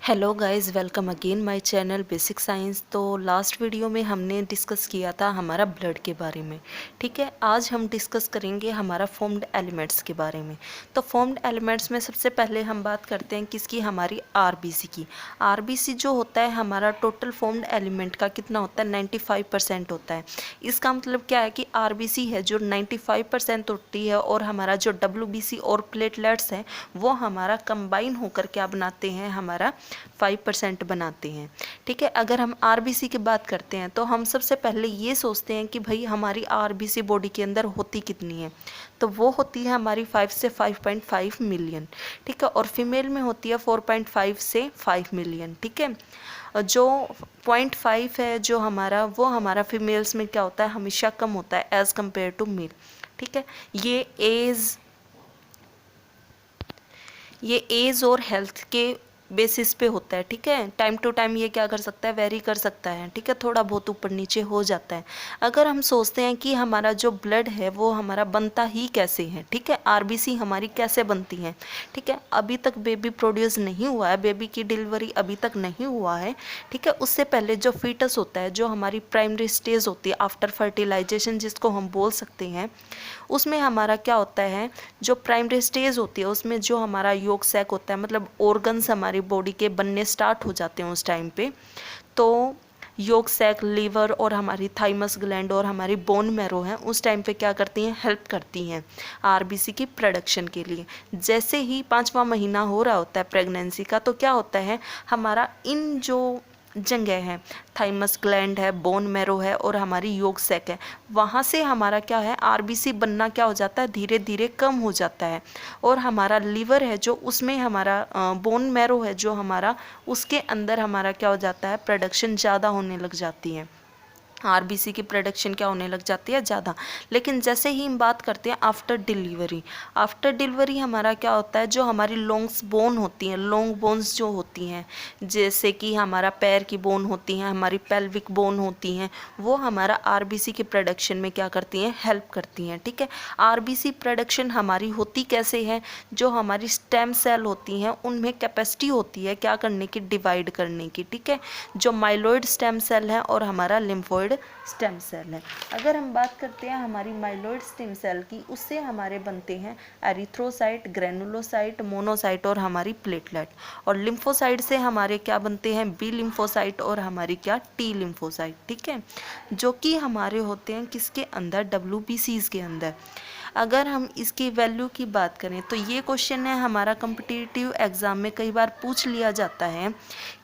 Hello guys, welcome again my channel basic science. तो last video में हमने discuss किया था हमारा ब्लड के बारे में। ठीक है, आज हम डिस्कस करेंगे हमारा फॉर्म्ड एलिमेंट्स के बारे में। तो फॉर्म्ड एलिमेंट्स में सबसे पहले हम बात करते हैं किसकी, हमारी आरबीसी की। आरबीसी जो होता है हमारा टोटल फॉर्म्ड एलिमेंट का कितना होता है, 95% होता है। इसका मतलब क्या है कि आरबीसी है जो 95% होती है, और हमारा जो डब्ल्यूबीसी और प्लेटलेट्स हैं वो हमारा कंबाइन होकर क्या बनाते हैं, हमारा 5% बनाते हैं। ठीक है, अगर हम आरबीसी की बात करते हैं तो हम सबसे पहले ये सोचते हैं कि भाई हमारी आरबीसी बॉडी के अंदर होती कितनी है, तो वो होती है हमारी 5 से 5.5 मिलियन। ठीक है, और फीमेल में होती है 4.5 से 5 मिलियन। ठीक है, जो 0.5 है जो हमारा, वो हमारा फीमेल्स में क्या होता है, हमेशा कम होता है एज़ कम्पेयर टू मेल। ठीक है, ये एज और हेल्थ के बेसिस पे होता है। ठीक है, टाइम टू टाइम ये क्या कर सकता है, वेरी कर सकता है। ठीक है, थोड़ा बहुत ऊपर नीचे हो जाता है। अगर हम सोचते हैं कि हमारा जो ब्लड है वो हमारा बनता ही कैसे है, ठीक है, आरबीसी हमारी कैसे बनती है। ठीक है, अभी तक बेबी प्रोड्यूस नहीं हुआ है, बेबी की डिलीवरी अभी तक नहीं हुआ है। ठीक है, उससे पहले जो फीटस होता है, जो हमारी प्राइमरी स्टेज होती है आफ्टर फर्टिलाइजेशन जिसको हम बोल सकते हैं, उसमें हमारा क्या होता है, जो प्राइमरी स्टेज होती है उसमें जो हमारा योग सैक होता है, मतलब ऑर्गन्स हमारी बॉडी के बनने स्टार्ट हो जाते हैं उस टाइम पे। तो योग सैक, लीवर और हमारी थाइमस ग्लैंड और हमारी बोन मैरो हैं उस टाइम पे क्या करती हैं, हेल्प करती हैं आरबीसी की प्रोडक्शन के लिए। जैसे ही 5वां महीना हो रहा होता है प्रेगनेंसी का, तो क्या होता है, हमारा इन जो जगह है, थाइमस ग्लैंड है, बोन मैरो है और हमारी योग सैक है, वहाँ से हमारा क्या है, आरबीसी बनना क्या हो जाता है, धीरे धीरे कम हो जाता है। और हमारा लीवर है जो, उसमें हमारा बोन मैरो है जो हमारा, उसके अंदर हमारा क्या हो जाता है, प्रोडक्शन ज़्यादा होने लग जाती है, आरबीसी की प्रोडक्शन क्या होने लग जाती है, ज़्यादा। लेकिन जैसे ही हम बात करते हैं आफ्टर डिलीवरी, आफ्टर डिलीवरी हमारा क्या होता है, जो हमारी लॉन्ग्स बोन होती हैं, लॉन्ग बोन्स जो होती हैं, जैसे कि हमारा पैर की बोन होती हैं, हमारी पेल्विक बोन होती हैं, वो हमारा आरबीसी के प्रोडक्शन में क्या करती हैं, हेल्प करती हैं। ठीक है, आरबीसी प्रोडक्शन हमारी होती कैसे है, जो हमारी स्टेम सेल होती हैं उनमें कैपेसिटी होती है क्या करने की, डिवाइड करने की। ठीक है, जो माइलॉइड स्टेम सेल है और हमारा लिम्फोइड स्टेम सेल है। अगर हम बात करते हैं हमारी माइलॉइड स्टेम सेल की, उससे हमारे बनते हैं एरिथ्रोसाइट, ग्रेनुलोसाइट, मोनोसाइट और हमारी प्लेटलेट। और लिम्फोसाइट से हमारे क्या बनते हैं, बी लिम्फोसाइट और हमारी क्या, टी लिम्फोसाइट। ठीक है, जो कि हमारे होते हैं किसके अंदर, डब्ल्यूबीसीज के अंदर। अगर हम इसकी वैल्यू की बात करें तो ये क्वेश्चन है हमारा कम्पिटिटिव एग्ज़ाम में कई बार पूछ लिया जाता है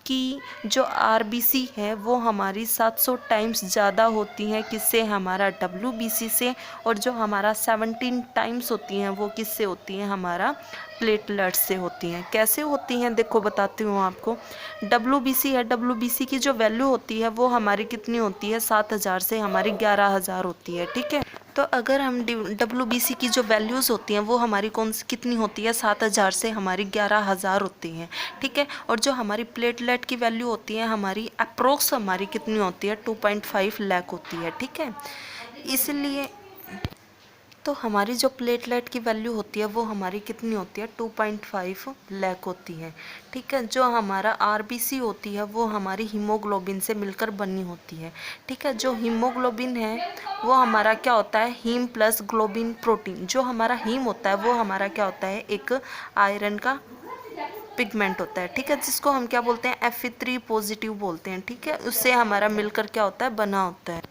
कि जो आरबीसी है वो हमारी 700 टाइम्स ज़्यादा होती हैं किससे, हमारा डब्ल्यूबीसी से, और जो हमारा 17 टाइम्स होती हैं वो किससे होती हैं, हमारा प्लेटलेट्स से होती हैं। कैसे होती हैं, देखो बताती हूँ आपको। डब्ल्यूबीसी है, डब्ल्यूबीसी की जो वैल्यू होती है वो हमारी कितनी होती है, 7000 से हमारी 11000 होती है। ठीक है, तो अगर हम डब्ल्यूबीसी की जो वैल्यूज़ होती हैं वो हमारी कौन सी कितनी होती है, 7000 से हमारी 11000 होती हैं। ठीक है, और जो हमारी प्लेटलेट की वैल्यू होती है हमारी अप्रोक्स हमारी कितनी होती है, 2.5 लाख होती है। ठीक है, इसलिए तो हमारी जो प्लेटलेट की वैल्यू होती है वो हमारी कितनी होती है, 2.5 लाख होती है। ठीक है, जो हमारा आरबीसी होती है वो हमारी हीमोग्लोबिन से मिलकर बनी होती है। ठीक है, जो हीमोग्लोबिन है वो हमारा क्या होता है, हीम प्लस ग्लोबिन प्रोटीन। जो हमारा हीम होता है वो हमारा क्या होता है, एक आयरन का पिगमेंट होता है। ठीक है, जिसको हम क्या बोलते हैं, Fe3 पॉजिटिव बोलते हैं। ठीक है, उससे हमारा मिलकर क्या होता है, बना होता है।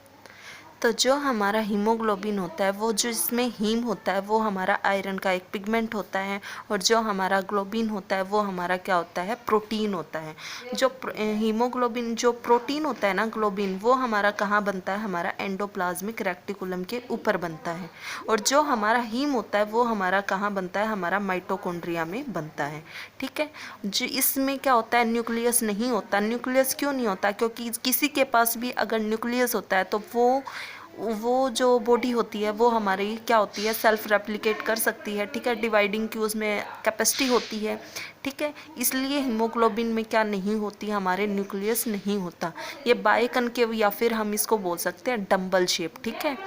तो जो हमारा हीमोग्लोबिन होता है वो, जो इसमें हीम होता है वो हमारा आयरन का एक पिगमेंट होता है, और जो हमारा ग्लोबिन होता है वो हमारा क्या होता है, प्रोटीन होता है। जो हीमोग्लोबिन, जो प्रोटीन होता है ना, ग्लोबिन, वो हमारा कहाँ बनता है, हमारा एंडोप्लाज्मिक रेक्टिकुलम के ऊपर बनता है। और जो हमारा हीम होता है वो हमारा कहाँ बनता है, हमारा माइटोकॉन्ड्रिया में बनता है। ठीक है, जो इसमें क्या होता है, न्यूक्लियस नहीं होता। न्यूक्लियस क्यों नहीं होता, क्योंकि किसी के पास भी अगर न्यूक्लियस होता है तो वो जो बॉडी होती है वो हमारी क्या होती है, सेल्फ रेप्लिकेट कर सकती है। ठीक है, डिवाइडिंग की उसमें कैपेसिटी होती है। ठीक है, इसलिए हीमोग्लोबिन में क्या नहीं होती, हमारे न्यूक्लियस नहीं होता। ये बाइकनकेव, या फिर हम इसको बोल सकते हैं डम्बल शेप। ठीक है,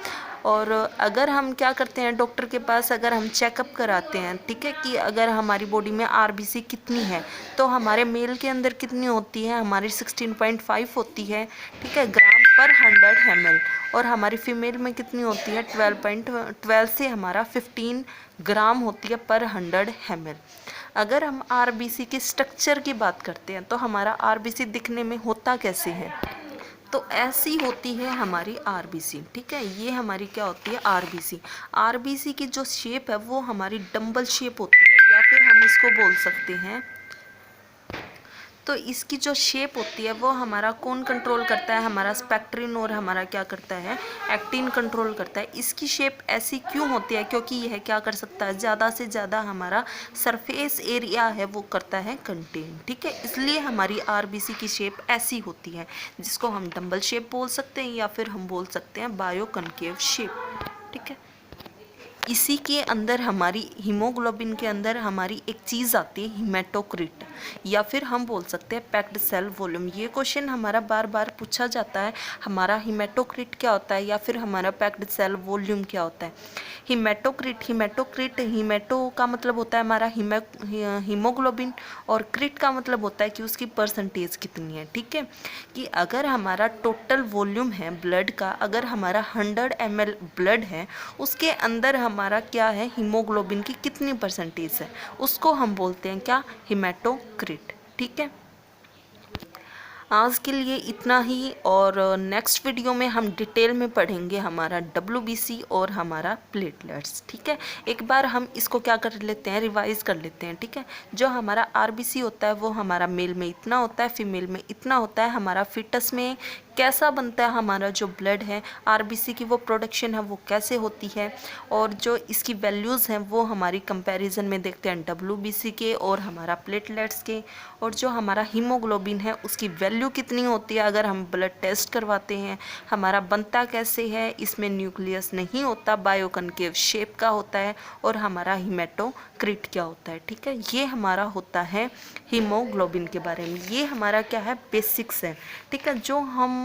और अगर हम क्या करते हैं, डॉक्टर के पास अगर हम चेकअप कराते हैं, ठीक है, कि अगर हमारी बॉडी में आरबीसी कितनी है, तो हमारे मेल के अंदर कितनी होती है, हमारी 16.5 होती है, ठीक है, ग्राम पर 100 ml, और हमारी फीमेल में कितनी होती है, 12 से हमारा 15 ग्राम होती है पर 100 ml। अगर हम आरबीसी के स्ट्रक्चर की बात करते हैं, तो हमारा आरबीसी दिखने में होता कैसे है, तो ऐसी होती है हमारी आरबीसी, ठीक है। ये हमारी क्या होती है, आरबीसी। आरबीसी की जो शेप है वो हमारी डंबल शेप होती है, या फिर हम इसको बोल सकते हैं, तो इसकी जो शेप होती है वो हमारा कौन कंट्रोल करता है, हमारा स्पेक्ट्रिन और हमारा क्या करता है, एक्टिन कंट्रोल करता है। इसकी शेप ऐसी क्यों होती है, क्योंकि यह क्या कर सकता है, ज़्यादा से ज़्यादा हमारा सरफेस एरिया है वो करता है कंटेन, ठीक है। इसलिए हमारी आरबीसी की शेप ऐसी होती है, जिसको हम डंबल शेप बोल सकते हैं, या फिर हम बोल सकते हैं बायो कनकेव शेप, ठीक है। इसी के अंदर हमारी हीमोग्लोबिन के अंदर हमारी एक चीज़ आती है, हीमेटोक्रिट, या फिर हम बोल सकते हैं पैक्ड सेल वॉल्यूम। ये क्वेश्चन हमारा बार बार पूछा जाता है, हमारा हीमेटोक्रिट क्या होता है, या फिर हमारा पैक्ड सेल वॉल्यूम क्या होता है। हीमेटोक्रिट, हीमेटो का मतलब होता है हमारा हीमोग्लोबिन, और क्रिट का मतलब होता है कि उसकी परसेंटेज कितनी है, ठीक है। कि अगर हमारा टोटल वॉल्यूम है ब्लड का, अगर हमारा 100 ml ब्लड है, उसके अंदर हमारा क्या है, हीमोग्लोबिन की कितनी परसेंटेज है, उसको हम बोलते हैं क्या, हीमेटोक्रिट, ठीक है। आज के लिए इतना ही, और नेक्स्ट वीडियो में हम डिटेल में पढ़ेंगे हमारा WBC और हमारा प्लेटलेट्स, ठीक है। एक बार हम इसको क्या कर लेते हैं, रिवाइज कर लेते हैं, ठीक है। जो हमारा RBC होता है वो हमारा मेल में इतना होता है, फीमेल में इतना होता है। हमारा फीटस में कैसा बनता है हमारा जो ब्लड है, आरबीसी की वो प्रोडक्शन है वो कैसे होती है, और जो इसकी वैल्यूज़ हैं वो हमारी कंपैरिजन में देखते हैं डब्ल्यूबीसी के और हमारा प्लेटलेट्स के। और जो हमारा हीमोग्लोबिन है उसकी वैल्यू कितनी होती है अगर हम ब्लड टेस्ट करवाते हैं, हमारा बनता कैसे है, इसमें न्यूक्लियस नहीं होता, बायोकनकेव शेप का होता है, और हमारा हीमेटोक्रिट क्या होता है, ठीक है। ये हमारा होता है हीमोग्लोबिन के बारे में। ये हमारा क्या है, बेसिक्स है, ठीक है, जो हम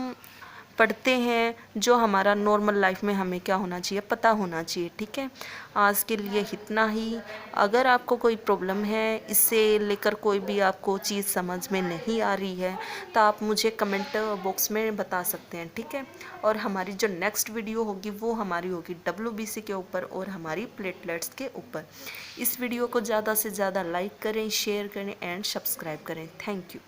पढ़ते हैं, जो हमारा नॉर्मल लाइफ में हमें क्या होना चाहिए, पता होना चाहिए, ठीक है। आज के लिए इतना ही। अगर आपको कोई प्रॉब्लम है, इससे लेकर कोई भी आपको चीज़ समझ में नहीं आ रही है, तो आप मुझे कमेंट बॉक्स में बता सकते हैं, ठीक है। और हमारी जो नेक्स्ट वीडियो होगी वो हमारी होगी WBC के ऊपर और हमारी प्लेटलेट्स के ऊपर। इस वीडियो को ज़्यादा से ज़्यादा लाइक करें, शेयर करें एंड सब्सक्राइब करें। Thank you.